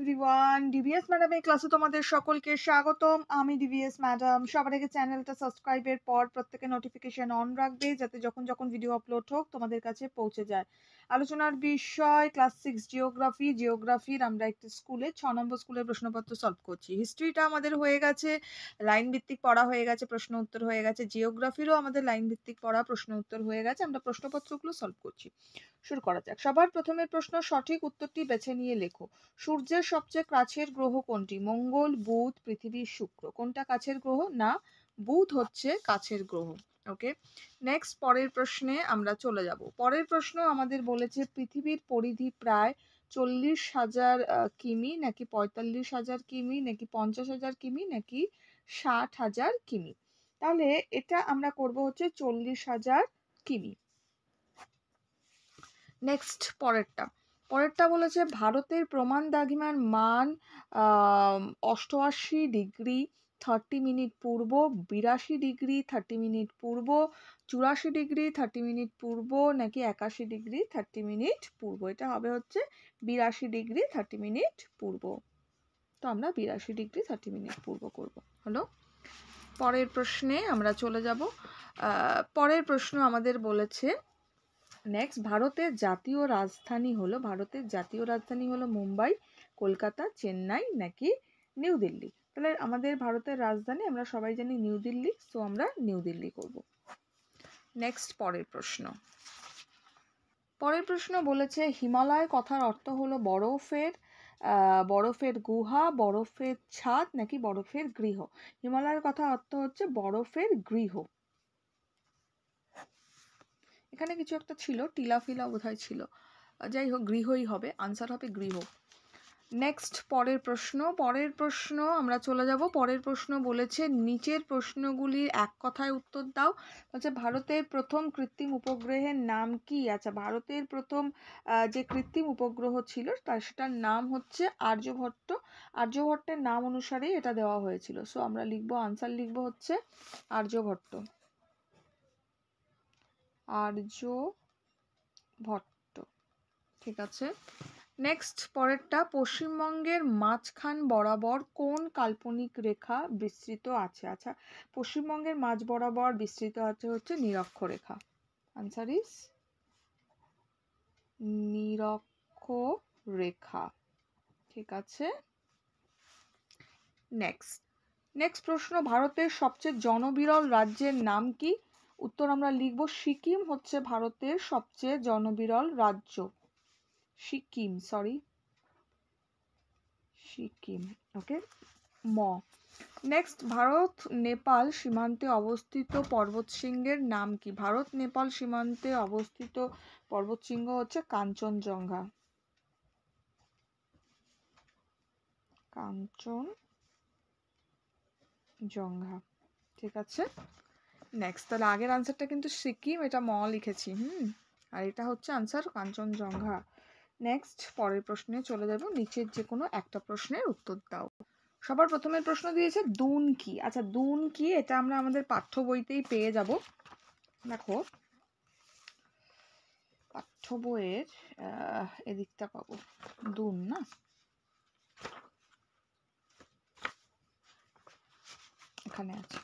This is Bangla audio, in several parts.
এভরিওয়ান, ডিভিএস ম্যাডামের ক্লাসে তোমাদের সকলকে স্বাগতম। আমি ডিভিএস ম্যাডাম। সবার আগে চ্যানেলটা সাবস্ক্রাইবের পর প্রত্যেকে নোটিফিকেশন অন রাখবে, যাতে যখন যখন ভিডিও আপলোড হোক তোমাদের কাছে পৌঁছে যায়। আলোচনার বিষয় ক্লাস 6 জিওগ্রাফি। জিওগ্রাফির আমরা একটি স্কুলে 6 নম্বর স্কুলের প্রশ্নপত্র সলভ করছি। হিস্ট্রিটা আমাদের হয়ে গেছে, লাইন ভিত্তিক পড়া হয়ে গেছে, প্রশ্ন উত্তর হয়ে গেছে। জিওগ্রাফিরও আমাদের লাইন ভিত্তিক পড়া, প্রশ্ন উত্তর হয়ে গেছে। আমরা প্রশ্নপত্রগুলো সলভ করছি। শুরু করা যাক। সবার প্রথমে প্রশ্ন, সঠিক উত্তরটি বেছে নিয়ে লেখো। সূর্যের সবচেয়ে কাছের গ্রহ কোনটি? মঙ্গল, বুধ, পৃথিবী, শুক্র। কোনটা কাছের গ্রহ? না, বুধ হচ্ছে কাছের গ্রহ। ওকে, নেক্সট পরের প্রশ্নে আমরা চলে যাব। পরের প্রশ্ন আমাদের বলেছে পৃথিবীর পরিধি প্রায় 40,000 কিমি, নাকি 45,000 কিমি, নাকি 50,000 কিমি, নাকি 60,000 কিমি। তাহলে এটা আমরা করব হচ্ছে 40,000 কিমি। নেক্সট পরেরটা বলেছে ভারতের প্রমাণ দ্রাঘিমার মান 88 ডিগ্রি 30 মিনিট পূর্ব, 82 ডিগ্রি 30 মিনিট পূর্ব, 84 ডিগ্রি 30 মিনিট পূর্ব, নাকি 81 ডিগ্রি 30 মিনিট পূর্ব। এটা হবে হচ্ছে 82 ডিগ্রি 30 মিনিট পূর্ব। তো আমরা 82 ডিগ্রি 30 মিনিট পূর্ব করব। হলো, পরের প্রশ্নে আমরা চলে যাব। পরের প্রশ্ন আমাদের বলেছে নেক্সট, ভারতের জাতীয় রাজধানী হলো মুম্বাই, কলকাতা, চেন্নাই, নাকি নিউ দিল্লি। তাহলে আমাদের ভারতের রাজধানী আমরা সবাই জানি নিউ দিল্লি, সো আমরা নিউ দিল্লি করব। নেক্সট পরের প্রশ্ন বলেছে হিমালয় কথার অর্থ হলো বরফের গুহা, বরফের ছাদ, নাকি বরফের গৃহ। হিমালয়ের কথা অর্থ হচ্ছে বরফের গৃহ। এখানে কিছু একটা ছিল, টিলাফিলা বোধহয় ছিল, যাই হোক গৃহই হবে, আনসার হবে গৃহ। নেক্সট পরের প্রশ্ন আমরা চলে যাব। পরের প্রশ্ন বলেছে নিচের প্রশ্নগুলির এক কথায় উত্তর দাও। বলছে ভারতের প্রথম কৃত্রিম উপগ্রহের নাম কি? আচ্ছা, ভারতের প্রথম যে কৃত্রিম উপগ্রহ ছিল সেটার নাম হচ্ছে আর্যভট্ট। আর্যভট্টের নাম অনুসারেই এটা দেওয়া হয়েছিল, সো আমরা আনসার লিখবো হচ্ছে আর্যভট্ট। আর্যভট্ট, ঠিক আছে। নেক্সট পরেরটা, পশ্চিমবঙ্গের মাঝখান বরাবর কোন কাল্পনিক রেখা বিস্তৃত আছে? আচ্ছা, পশ্চিমবঙ্গের মাঝ বরাবর বিস্তৃত আছে হচ্ছে নিরক্ষরেখা। আনসার ইজ নিরক্ষরেখা, ঠিক আছে। নেক্সট প্রশ্ন, ভারতের সবচেয়ে জনবিরল রাজ্যের নাম কি? উত্তর আমরা লিখব সিকিম হচ্ছে ভারতের সবচেয়ে জনবিরল রাজ্য। সিকিম, ওকে। নেক্সট, ভারত নেপাল সীমান্তে অবস্থিত পর্বতশৃঙ্গের নাম কি? ভারত নেপাল সীমান্তে অবস্থিত পর্বতশৃঙ্গ হচ্ছে কাঞ্চনজঙ্ঘা। ঠিক আছে। নেক্সট, তাহলে আগের আনসারটা কিন্তু সিকিম, এটা লিখেছি, আর এটা হচ্ছে আনসার কাঞ্চনজঙ্ঘা। নেক্সট পরের প্রশ্নে চলে যাব। নিচের যে কোনো একটা প্রশ্নের উত্তর দাও। সবার প্রথমের প্রশ্ন দিয়েছে দুন কি? আচ্ছা, দুন কি এটা আমরা আমাদের পাঠ্য বইতেই পেয়ে যাব। দেখো, পাঠ্য বইয়ের এদিকটা পাবো, দুন না, এখানে আছে,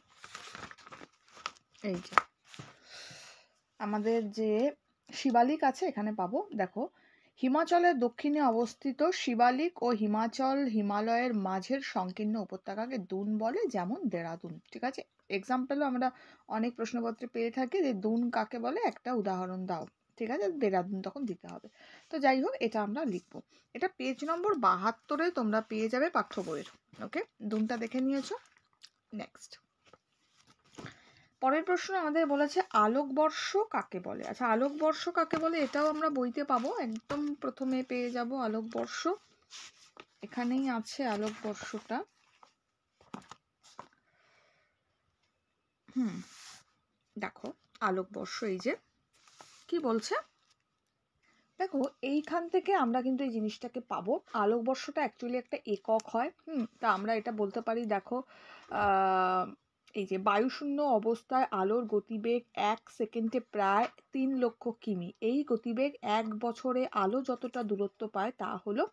এই যে আমাদের যে শিবালিক আছে এখানে পাবো। দেখো, হিমাচলের দক্ষিণে অবস্থিত শিবালিক ও হিমালয়ের মাঝের সংকীর্ণ উপত্যকাকে দুন বলে, যেমন দেরাদুন। ঠিক আছে, এক্সাম্পলও আমরা অনেক প্রশ্নপত্রে পেয়ে থাকি যে দুন কাকে বলে, একটা উদাহরণ দাও। ঠিক আছে, দেরাদুন তখন দিতে হবে। তো যাই হোক, এটা আমরা লিখবো। এটা পেজ নম্বর 72-এ তোমরা পেয়ে যাবে পাঠ্য বইয়ের। ওকে, দুনটা দেখে নিয়েছো। নেক্সট পরের প্রশ্ন আমাদের বলেছে আলোকবর্ষ কাকে বলে? আচ্ছা, আলোকবর্ষ কাকে বলে এটাও আমরা বইতে পাবো, একদম প্রথমে পেয়ে যাব আলোকবর্ষ, এখানেই আছে আলোকবর্ষটা। দেখো, আলোকবর্ষ এই যে কি বলছে, দেখো এইখান থেকে আমরা কিন্তু এই জিনিসটাকে পাবো। আলোকবর্ষটা অ্যাকচুয়ালি একটা একক হয়, তা আমরা এটা বলতে পারি। দেখো, এই যে বায়ুশূন্য অবস্থায় আলোর গতিবেগ 1 সেকেন্ডে প্রায় 3 লক্ষ কিমি। এই গতিবেগ 1 বছরে আলো যতটা দূরত্ব পায় তা হলো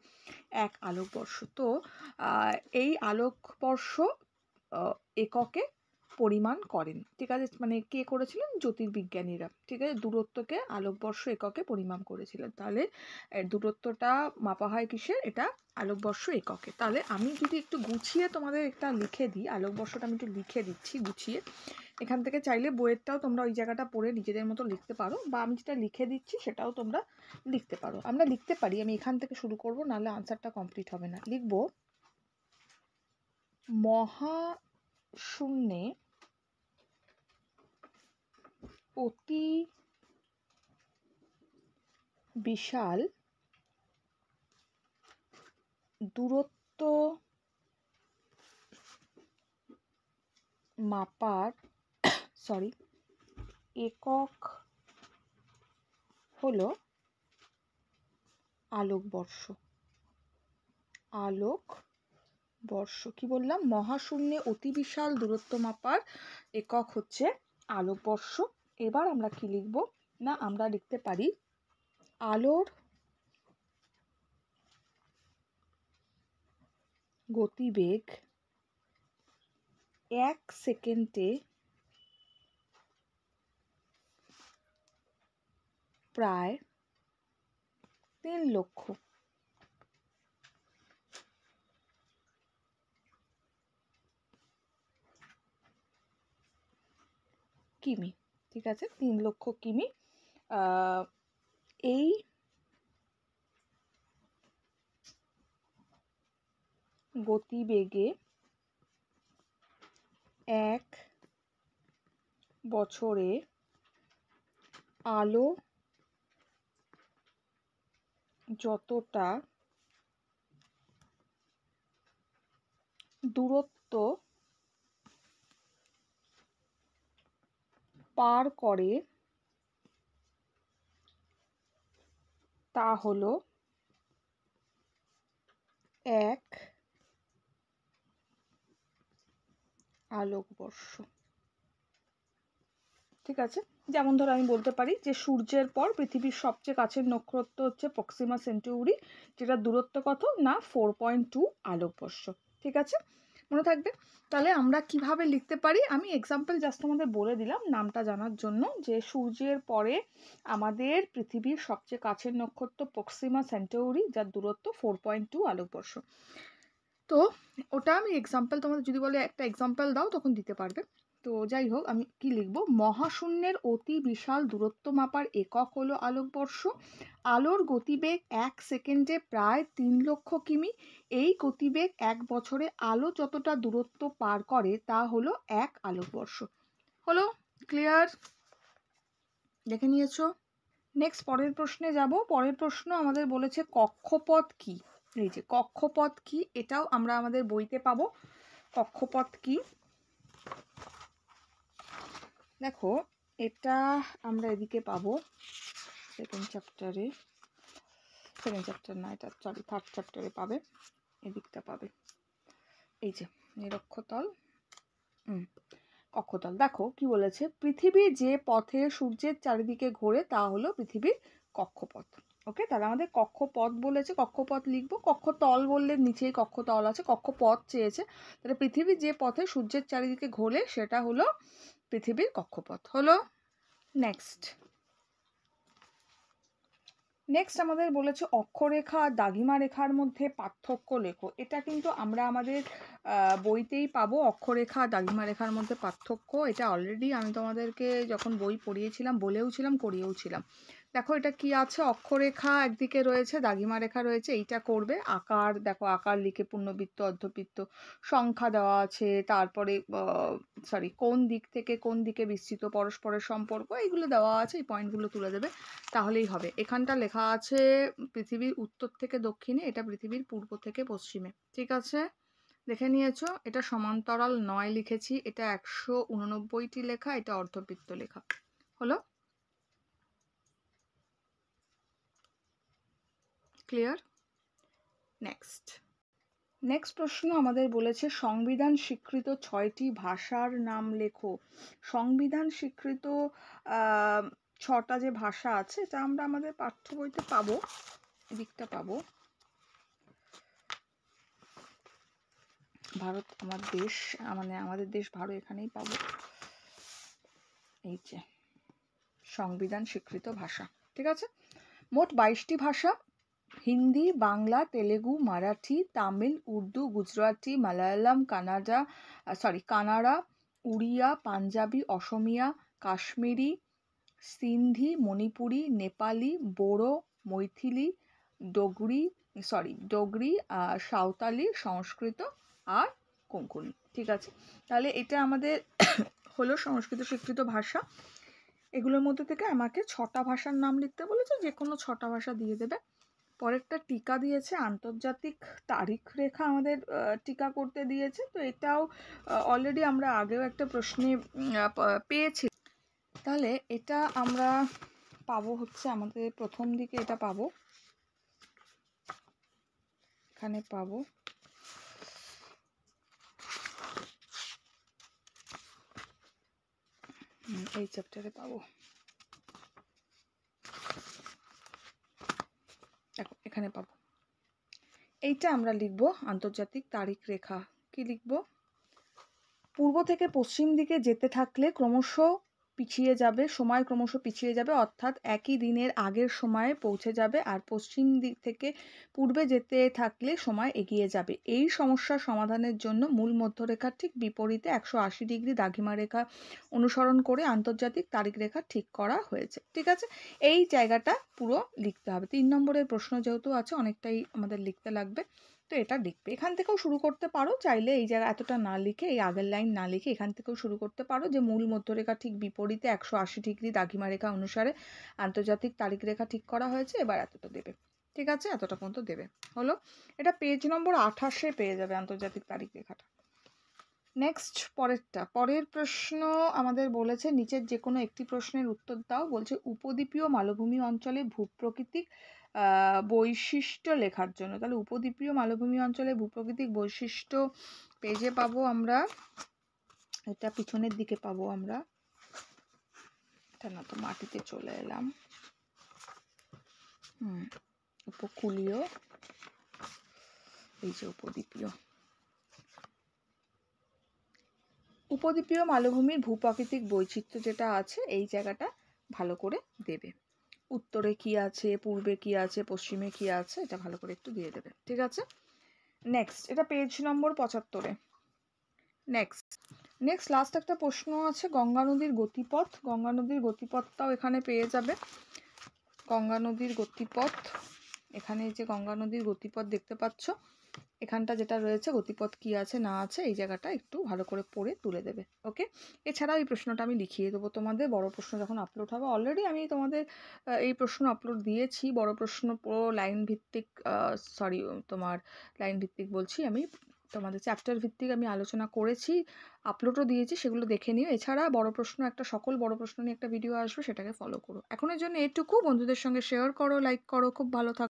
1 আলোকবর্ষ। তো এই আলোকবর্ষ এককে পরিমাণ করেন, ঠিক আছে? মানে কে করেছিলেন? জ্যোতির্বিজ্ঞানীরা, ঠিক আছে? দূরত্বকে আলোকবর্ষ এককে পরিমাপ করেছিলেন। তাহলে দূরত্বটা মাপা হয় কিসের? এটা আলোকবর্ষ এককে। তাহলে আমি যদি একটু গুছিয়ে তোমাদের একটা লিখে দিই, আলোকবর্ষটা আমি একটু লিখে দিচ্ছি গুছিয়ে। এখান থেকে চাইলে বইয়েরটাও তোমরা ওই জায়গাটা পড়ে নিজেদের মতো লিখতে পারো, বা আমি যেটা লিখে দিচ্ছি সেটাও তোমরা লিখতে পারো। আমরা লিখতে পারি, আমি এখান থেকে শুরু করব, নাহলে আনসারটা কমপ্লিট হবে না। লিখব মহাশূন্যে অতি বিশাল দূরত্ব মাপার একক হলো আলোকবর্ষ। আলোকবর্ষ কি বললাম? মহাশূন্যে অতি বিশাল দূরত্ব মাপার একক হচ্ছে আলোকবর্ষ। এবার আমরা কি লিখব না, আমরা লিখতে পারি আলোর গতিবেগ 1 সেকেন্ডে প্রায় 3 লক্ষ কিমি, ঠিক আছে? 3 লক্ষ কিমি। এই গতিবেগে 1 বছরে আলো যতটা দূরত্ব পার করে তা হলো 1 আলোকবর্ষ, ঠিক আছে? যেমন ধরো আমি বলতে পারি যে সূর্যের পর পৃথিবীর সবচেয়ে কাছের নক্ষত্র হচ্ছে প্রক্সিমা সেন্টাউরি, যেটা দূরত্ব কত না 4.2 আলোকবর্ষ, ঠিক আছে? মনে থাকবে। তাহলে আমরা কিভাবে লিখতে পারি, আমি এক্সাম্পল জাস্ট তোমাদের বলে দিলাম নামটা জানার জন্য, যে সূর্যের পরে আমাদের পৃথিবীর সবচেয়ে কাছের নক্ষত্র প্রক্সিমা সেন্টাউরি, যার দূরত্ব 4.2 আলোকবর্ষ। তো ওটা আমি এক্সাম্পল, তোমাদের যদি বলে একটা এক্সাম্পল দাও তখন দিতে পারবে। তো যাই হোক, আমি কি লিখবো? মহাশূন্যের অতি বিশাল দূরত্ব মাপার একক হলো আলোকবর্ষ। আলোর গতিবেগ 1 সেকেন্ডে প্রায় 3 লক্ষ কিমি। এই গতিবেগ 1 বছরে আলো যতটা দূরত্ব পার করে তা হলো 1 আলোকবর্ষ। হলো? ক্লিয়ার? দেখে নিয়েছো? নেক্সট পরের প্রশ্নে যাব। পরের প্রশ্ন আমাদের বলেছে কক্ষপথ কি। এই যে কক্ষপথ কি, এটাও আমরা আমাদের বইতে পাবো। কক্ষপথ কি দেখো, এটা আমরা এদিকে পাবো সেকেন্ড চ্যাপ্টারে, সেকেন্ড চ্যাপ্টার না, এটা সরি থার্ড চ্যাপ্টারে পাবে, এদিকটা পাবে। এই যে নিরক্ষতল, কক্ষতল। দেখো কি বলেছে, পৃথিবী যে পথে সূর্যের চারিদিকে ঘোরে তা হলো পৃথিবীর কক্ষপথ। ওকে, তাহলে আমাদের কক্ষপথ বলেছে, কক্ষপথ লিখবো। কক্ষতল বললে নিচেই কক্ষতল আছে, কক্ষপথ চেয়েছে, তাহলে পৃথিবী যে পথে সূর্যের চারিদিকে ঘোরে সেটা হলো পৃথিবীর কক্ষপথ। হলো? নেক্সট আমাদের বলেছে অক্ষরেখা আর দাগিমা রেখার মধ্যে পার্থক্য লেখো। এটা কিন্তু আমরা আমাদের বইতেই পাবো, অক্ষরেখা আর দাগিমা রেখার মধ্যে পার্থক্য। এটা অলরেডি আমি তোমাদেরকে যখন বই পড়িয়েছিলাম বলেওছিলাম, করিয়েওছিলাম। দেখো এটা কি আছে, অক্ষরেখা একদিকে রয়েছে, দাগিমা রেখা রয়েছে। এইটা করবে আকার, দেখো আকার লিখে পূর্ণবৃত্ত, অর্ধবৃত্ত, সংখ্যা দেওয়া আছে, তারপরে কোন দিক থেকে কোন দিকে বিস্তৃত, পরস্পরের সম্পর্ক, এইগুলো দেওয়া আছে। এই পয়েন্টগুলো তুলে দেবে তাহলেই হবে। এখানটা লেখা আছে পৃথিবীর উত্তর থেকে দক্ষিণে, এটা পৃথিবীর পূর্ব থেকে পশ্চিমে, ঠিক আছে? দেখে নিয়েছো? এটা সমান্তরাল নয় লিখেছি, এটা 189টি লেখা, এটা অর্ধবৃত্ত লেখা। হলো? ক্লিয়ার? নেক্সট নেক্সট প্রশ্ন আমাদের বলেছে সংবিধান স্বীকৃত 6টি ভাষার নাম লেখো। সংবিধান স্বীকৃত 6টা যে ভাষা আছে এটা আমরা আমাদের পাঠ্য বইতে পাবো, এদিকটা পাবো। ভারত আমার দেশ, মানে আমাদের দেশ ভারত, এখানেই পাবো। এই যে সংবিধান স্বীকৃত ভাষা, ঠিক আছে। মোট 22টি ভাষা, হিন্দি, বাংলা, তেলেগু, মারাঠি, তামিল, উর্দু, গুজরাটি, মালায়ালাম, কানাড়া, উড়িয়া, পাঞ্জাবি, অসমিয়া, কাশ্মীরি, সিন্ধি, মণিপুরি, নেপালি, বোড়ো, মৈথিলি, ডোগরি, সাঁওতালি, সংস্কৃত আর কোঙ্কণি, ঠিক আছে। তাহলে এটা আমাদের হলো সংস্কৃত স্বীকৃত ভাষা। এগুলোর মধ্যে থেকে আমাকে 6টা ভাষার নাম লিখতে বলেছে, যে কোনো 6টা ভাষা দিয়ে দেবে। পরেরটা টিকা দিয়েছে, আন্তর্জাতিক তারিখ রেখা আমাদের টিকা করতে দিয়েছে। তো এটাও অলরেডি আমরা আগেও একটা প্রশ্নে পেয়েছি। তাহলে এটা আমরা পাবো হচ্ছে আমাদের প্রথম দিকে, এটা পাবো এখানে পাবো এই চ্যাপ্টারে পাবো, দেখো এখানে পাবো। এইটা আমরা লিখবো আন্তর্জাতিক তারিখ রেখা। কি লিখবো? পূর্ব থেকে পশ্চিম দিকে যেতে থাকলে সময় ক্রমশ পিছিয়ে যাবে, অর্থাৎ একই দিনের আগের সময়ে পৌঁছে যাবে, আর পশ্চিম দিক থেকে পূর্বে যেতে থাকলে সময় এগিয়ে যাবে। এই সমস্যার সমাধানের জন্য মূল মধ্যরেখার ঠিক বিপরীতে 180 ডিগ্রি দ্রাঘিমা রেখা অনুসরণ করে আন্তর্জাতিক তারিখ রেখা ঠিক করা হয়েছে, ঠিক আছে। এই জায়গাটা পুরো লিখতে হবে। 3 নম্বরের প্রশ্ন যেহেতু আছে, অনেকটাই আমাদের লিখতে লাগবে, তো এটা লিখবে। এখান থেকেও শুরু করতে পারো, চাইলে এই জায়গা এতটা না লিখে, এই আগের লাইন না লিখে এখান থেকেও শুরু করতে পারো, যে মূল মধ্যরেখা ঠিক বিপরীতে 180 ডিগ্রি দ্রাঘিমা রেখা অনুসারে আন্তর্জাতিক তারিখ রেখা ঠিক করা হয়েছে। এবার এতটা দেবে, ঠিক আছে, এতটা পর্যন্ত দেবে। হলো, এটা পেজ নম্বর 28-এ পেয়ে যাবে আন্তর্জাতিক তারিখ রেখাটা। নেক্সট পরের প্রশ্ন আমাদের বলেছে নিচের যে কোনো একটি প্রশ্নের উত্তর দাও। বলছে উপদ্বীপীয় মালভূমি অঞ্চলে ভূপ্রকৃতিক বৈশিষ্ট্য লেখার জন্য। তাহলে উপদ্বীপীয় মালভূমি অঞ্চলে ভূপ্রকৃতিক বৈশিষ্ট্য পেজে পাবো আমরা, এটা পিছনের দিকে পাবো আমরা, এটা না তো মাটিতে চলে এলাম। উপকূলীয়, এই যে উপদ্বীপীয় মালভূমির ভূপ্রাকৃতিক বৈচিত্র্য যেটা আছে, এই জায়গাটা ভালো করে দেবে। উত্তরে কি আছে, পূর্বে কি আছে, পশ্চিমে কি আছে, এটা ভালো করে একটু দিয়ে দেবে, ঠিক আছে। নেক্সট, এটা পেজ নম্বর 75-এ। নেক্সট লাস্ট একটা প্রশ্ন আছে, গঙ্গা নদীর গতিপথ। গঙ্গা নদীর গতিপথটাও এখানে পেয়ে যাবে। গঙ্গা নদীর গতিপথ, এখানে যে গঙ্গা নদীর গতিপথ দেখতে পাচ্ছ, এখানটা যেটা রয়েছে গতিপথ কি আছে না আছে, এই জায়গাটা একটু ভালো করে পড়ে তুলে দেবে, ওকে। এছাড়াও এই প্রশ্নটা আমি লিখিয়ে দেবো তোমাদের, বড় প্রশ্ন যখন আপলোড হবে। অলরেডি আমি তোমাদের এই প্রশ্ন আপলোড দিয়েছি, বড় প্রশ্ন পুরো লাইন ভিত্তিক, তোমার লাইন ভিত্তিক বলছি আমি, তোমাদের চ্যাপ্টার ভিত্তিক আমি আলোচনা করেছি, আপলোডও দিয়েছি, সেগুলো দেখে নিও। এছাড়া সকল বড় প্রশ্ন নিয়ে একটা ভিডিও আসবে, সেটাকে ফলো করো। এখনের জন্য এটুকু, বন্ধুদের সঙ্গে শেয়ার করো, লাইক করো, খুব ভালো থাকো।